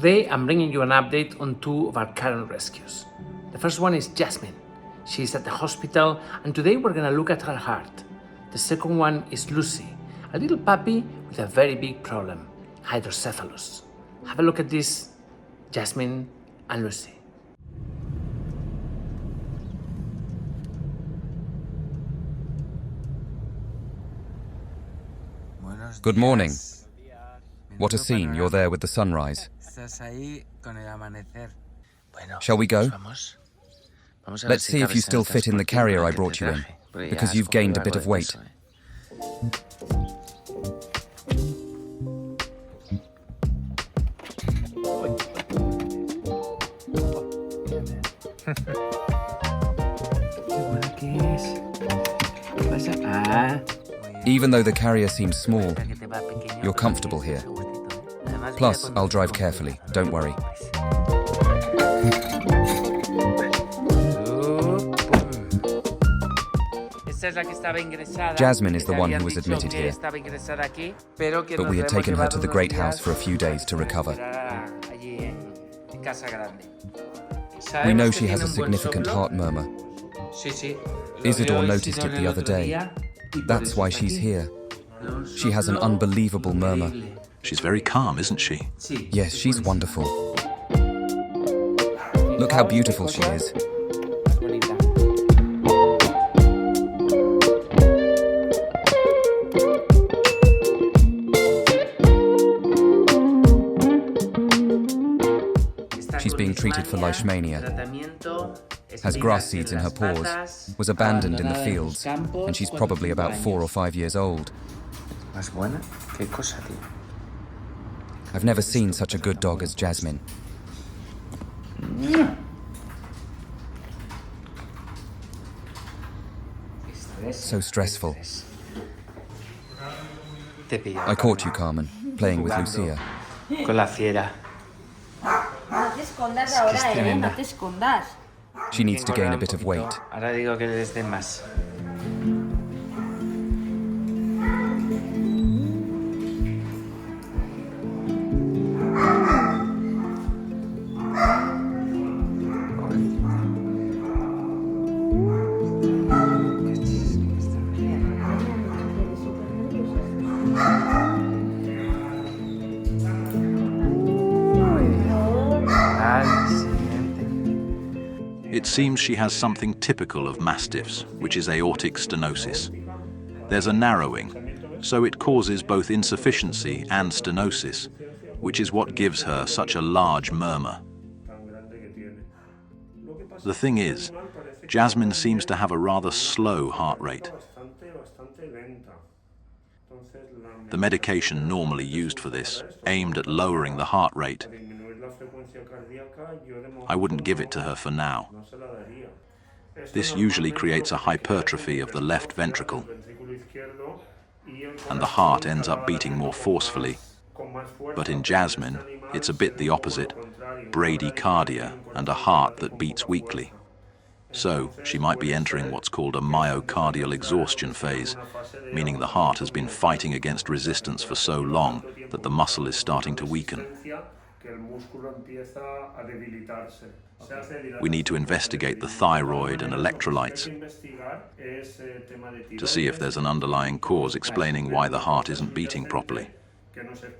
Today I'm bringing you an update on two of our current rescues. The first one is Jasmine. She's at the hospital and today we're gonna look at her heart. The second one is Lucy, a little puppy with a very big problem, hydrocephalus. Have a look at this, Jasmine and Lucy. Good morning. What a scene, you're there with the sunrise. Shall we go? Let's see if you still fit in the carrier I brought you in, because you've gained a bit of weight. Even though the carrier seems small, you're comfortable here. Plus, I'll drive carefully, don't worry. Jasmine is the one who was admitted here, but we had taken her to the Great House for a few days to recover. We know she has a significant heart murmur. Isidore noticed it the other day. That's why she's here. She has an unbelievable murmur. She's very calm, isn't she? Yes, she's wonderful. Look how beautiful she is. She's being treated for leishmania. Has grass seeds in her paws, was abandoned in the fields, and she's probably about 4 or 5 years old. I've never seen such a good dog as Jasmine. So stressful. I caught you, Carmen, playing with Lucia. She needs to gain a bit of weight. It seems she has something typical of mastiffs, which is aortic stenosis. There's a narrowing, so it causes both insufficiency and stenosis, which is what gives her such a large murmur. The thing is, Jasmine seems to have a rather slow heart rate. The medication normally used for this, aimed at lowering the heart rate, I wouldn't give it to her for now. This usually creates a hypertrophy of the left ventricle, and the heart ends up beating more forcefully. But in Jasmine, it's a bit the opposite, bradycardia and a heart that beats weakly. So she might be entering what's called a myocardial exhaustion phase, meaning the heart has been fighting against resistance for so long that the muscle is starting to weaken. We need to investigate the thyroid and electrolytes to see if there's an underlying cause explaining why the heart isn't beating properly.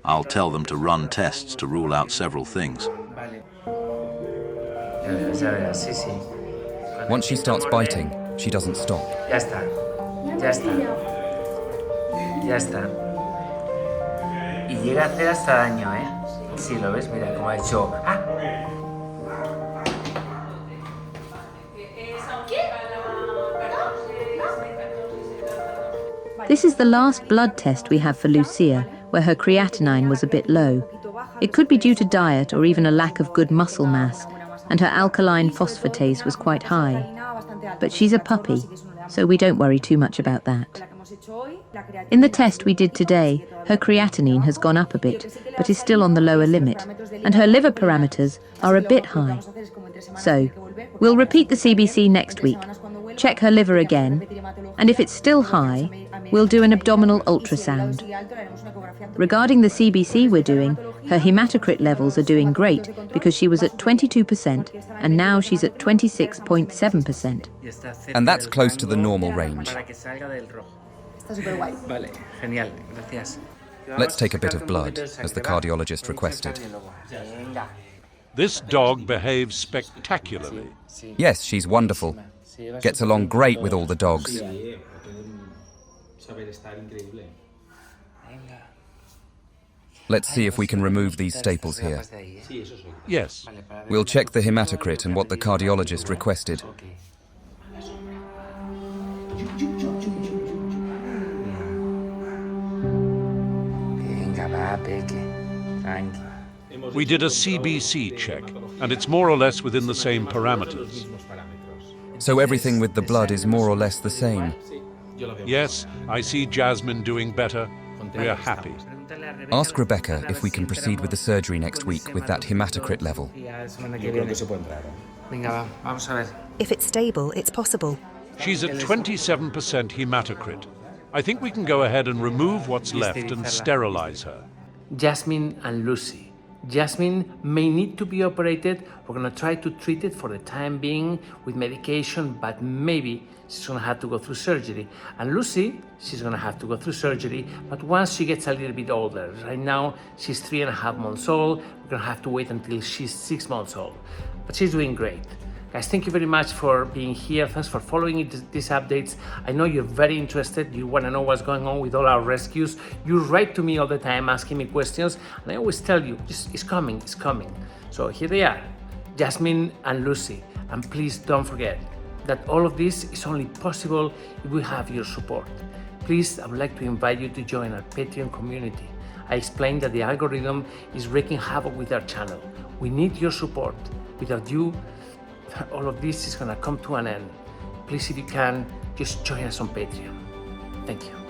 I'll tell them to run tests to rule out several things. Once she starts biting, she doesn't stop. Ya está. Y llega a hacer hasta daño, ¿eh? Sí, lo ves, mira, como ha hecho... ¡Ah! This is the last blood test we have for Lucia, where her creatinine was a bit low. It could be due to diet or even a lack of good muscle mass, and her alkaline phosphatase was quite high. But she's a puppy, so we don't worry too much about that. In the test we did today, her creatinine has gone up a bit, but is still on the lower limit, and her liver parameters are a bit high. So, we'll repeat the CBC next week. check her liver again, and if it's still high, we'll do an abdominal ultrasound. Regarding the CBC we're doing, her hematocrit levels are doing great because she was at 22% and now she's at 26.7%. And that's close to the normal range. Let's take a bit of blood, as the cardiologist requested. This dog behaves spectacularly. Yes, she's wonderful. Gets along great with all the dogs. Let's see if we can remove these staples here. Yes. We'll check the hematocrit and what the cardiologist requested. We did a CBC check, and it's more or less within the same parameters. So everything with the blood is more or less the same. Yes, I see Jasmine doing better. We're happy. Ask Rebecca if we can proceed with the surgery next week with that hematocrit level. If it's stable, it's possible. She's at 27% hematocrit. I think we can go ahead and remove what's left and sterilize her. Jasmine and Lucy. Jasmine may need to be operated. We're going to try to treat it for the time being with medication, but maybe she's going to have to go through surgery. And Lucy, she's going to have to go through surgery, but once she gets a little bit older. Right now, she's 3.5 months old. We're going to have to wait until she's 6 months old. But she's doing great. Guys, thank you very much for being here. Thanks for following these updates. I know you're very interested. You want to know what's going on with all our rescues. You write to me all the time asking me questions, and I always tell you, it's coming, it's coming. So here they are, Jasmine and Lucy. And please don't forget that all of this is only possible if we have your support. Please, I would like to invite you to join our Patreon community. I explained that the algorithm is wreaking havoc with our channel. We need your support. Without you, all of this is going to come to an end. Please, if you can, just join us on Patreon. Thank you.